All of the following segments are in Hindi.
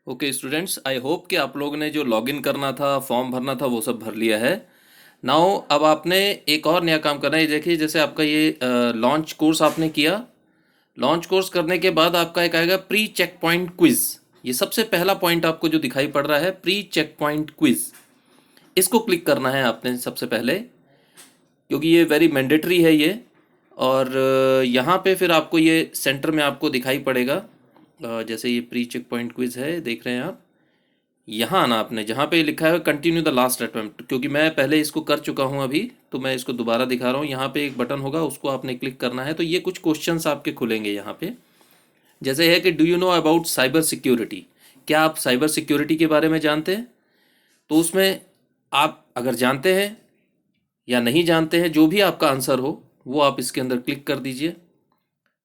ओके स्टूडेंट्स, आई होप कि आप लोगों ने जो लॉगिन करना था, फॉर्म भरना था, वो सब भर लिया है। नाउ अब आपने एक और नया काम करना है। ये देखिए, जैसे आपका ये लॉन्च कोर्स आपने किया। लॉन्च कोर्स करने के बाद आपका एक आएगा प्री चेक पॉइंट क्विज। ये सबसे पहला पॉइंट आपको जो दिखाई पड़ रहा है, प्री चेक पॉइंट क्विज, इसको क्लिक करना है आपने सबसे पहले, क्योंकि ये वेरी मैंडेटरी है ये। और यहाँ पे फिर आपको ये सेंटर में आपको दिखाई पड़ेगा। जैसे ये प्री चेक पॉइंट क्विज है, देख रहे हैं आप। यहाँ आना आपने, जहाँ पे लिखा है कंटिन्यू द लास्ट अटेम्प्ट, क्योंकि मैं पहले इसको कर चुका हूँ अभी, तो मैं इसको दोबारा दिखा रहा हूँ। यहाँ पे एक बटन होगा, उसको आपने क्लिक करना है। तो ये कुछ क्वेश्चंस आपके खुलेंगे यहाँ पे। जैसे है कि do you know about cyber security, क्या आप साइबर सिक्योरिटी के बारे में जानते हैं? तो उसमें आप अगर जानते हैं या नहीं जानते हैं, जो भी आपका आंसर हो वो आप इसके अंदर क्लिक कर दीजिए।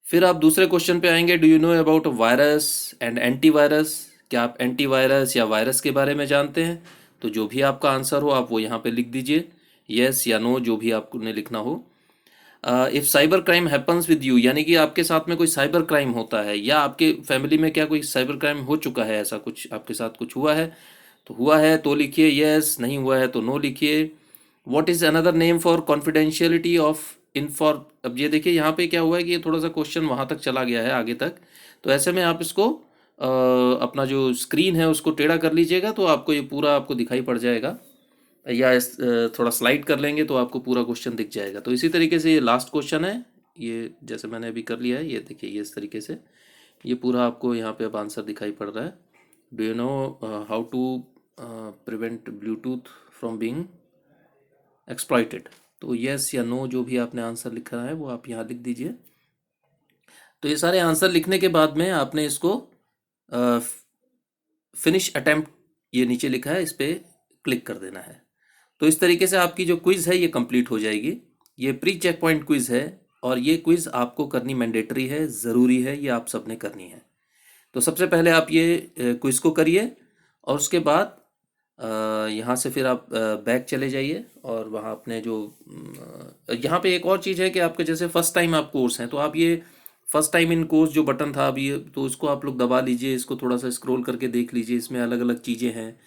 फिर आप दूसरे क्वेश्चन पे आएंगे, do you know about virus and antivirus, क्या आप एंटीवायरस या वायरस के बारे में जानते हैं? तो जो भी आपका आंसर हो आप वो यहाँ पे लिख दीजिए, यस या नो, जो भी आपने लिखना हो। If cyber crime happens with you, यानी कि आपके साथ में कोई साइबर क्राइम होता है, या आपके फैमिली में क्या कोई साइबर क्राइम हो चुका है, ऐसा कुछ आपके साथ कुछ हुआ है? तो हुआ है तो लिखिए यस, नहीं हुआ है तो नो लिखिए। What is another name for confidentiality of इनफॉर, अब ये देखिए यहाँ पे क्या हुआ है कि ये थोड़ा सा क्वेश्चन वहाँ तक चला गया है, आगे तक। तो ऐसे में आप इसको अपना जो स्क्रीन है उसको टेढ़ा कर लीजिएगा, तो आपको ये पूरा आपको दिखाई पड़ जाएगा। या थोड़ा स्लाइड कर लेंगे तो आपको पूरा क्वेश्चन दिख जाएगा। तो इसी तरीके से ये लास्ट क्वेश्चन है, ये जैसे मैंने अभी कर लिया है, ये देखिए, ये इस तरीके से ये पूरा आपको यहाँ पे अब आंसर दिखाई पड़ रहा है। Do you know how to prevent Bluetooth from being exploited? तो यस या नो, जो भी आपने आंसर लिखा है वो आप यहाँ लिख दीजिए। तो ये सारे आंसर लिखने के बाद में आपने इसको फिनिश अटेम्प्ट, ये नीचे लिखा है, इस पर क्लिक कर देना है। तो इस तरीके से आपकी जो क्विज़ है ये कंप्लीट हो जाएगी। ये प्री चेक पॉइंट क्विज़ है, और ये क्विज़ आपको करनी मैंडेटरी है, ज़रूरी है, ये आप सबने करनी है। तो सबसे पहले आप ये क्विज़ को करिए, और उसके बाद यहाँ से फिर आप बैक चले जाइए, और वहाँ अपने जो यहाँ पे एक और चीज़ है कि आपके जैसे फर्स्ट टाइम आप कोर्स हैं, तो आप ये फर्स्ट टाइम इन कोर्स जो बटन था अभी, तो उसको आप लोग दबा लीजिए, इसको थोड़ा सा स्क्रॉल करके देख लीजिए, इसमें अलग अलग चीज़ें हैं,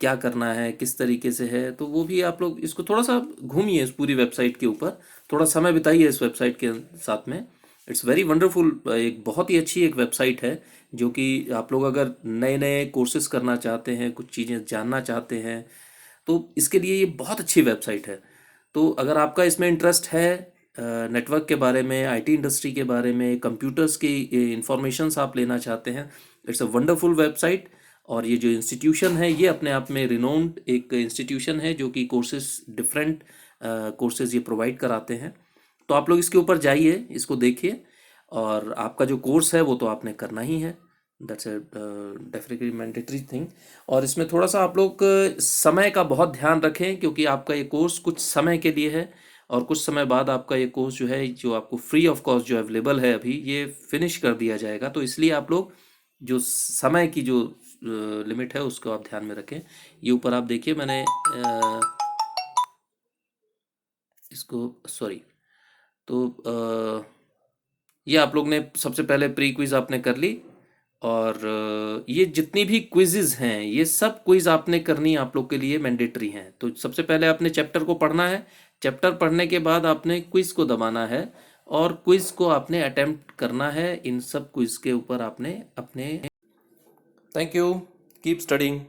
क्या करना है, किस तरीके से है, तो वो भी आप लोग इसको थोड़ा सा घूमिए इस पूरी वेबसाइट के ऊपर, थोड़ा समय बिताइए इस वेबसाइट के साथ में। इट्स वेरी वंडरफुल, एक बहुत ही अच्छी एक वेबसाइट है, जो कि आप लोग अगर नए नए कोर्सेज करना चाहते हैं, कुछ चीज़ें जानना चाहते हैं, तो इसके लिए ये बहुत अच्छी वेबसाइट है। तो अगर आपका इसमें इंटरेस्ट है, नेटवर्क के बारे में, आईटी इंडस्ट्री के बारे में, कंप्यूटर्स की इंफॉर्मेशंस आप लेना चाहते हैं, इट्स अ वंडरफुल वेबसाइट। और ये जो इंस्टीट्यूशन है ये अपने आप में रिनोन्ड एक इंस्टीट्यूशन है, जो कि कोर्सेज, डिफरेंट कोर्सेज ये प्रोवाइड कराते हैं। तो आप लोग इसके ऊपर जाइए, इसको देखिए, और आपका जो कोर्स है वो तो आपने करना ही है, that's a definitely mandatory thing. और इसमें थोड़ा सा आप लोग समय का बहुत ध्यान रखें, क्योंकि आपका ये कोर्स कुछ समय के लिए है, और कुछ समय बाद आपका ये कोर्स जो है, जो आपको फ्री ऑफ कॉस्ट जो अवेलेबल है अभी, ये फिनिश कर दिया जाएगा। तो इसलिए आप लोग जो समय की जो लिमिट है उसको आप ध्यान में रखें। ये ऊपर आप देखिए, मैंने इसको, सॉरी, तो ये आप लोग ने सबसे पहले प्री क्विज आपने कर ली, और ये जितनी भी क्विज़ेज़ हैं ये सब क्विज़ आपने करनी, आप लोग के लिए मैंडेटरी हैं। तो सबसे पहले आपने चैप्टर को पढ़ना है, चैप्टर पढ़ने के बाद आपने क्विज़ को दबाना है, और क्विज़ को आपने अटेम्प्ट करना है। इन सब क्विज़ के ऊपर आपने अपने, थैंक यू, कीप स्टडिंग।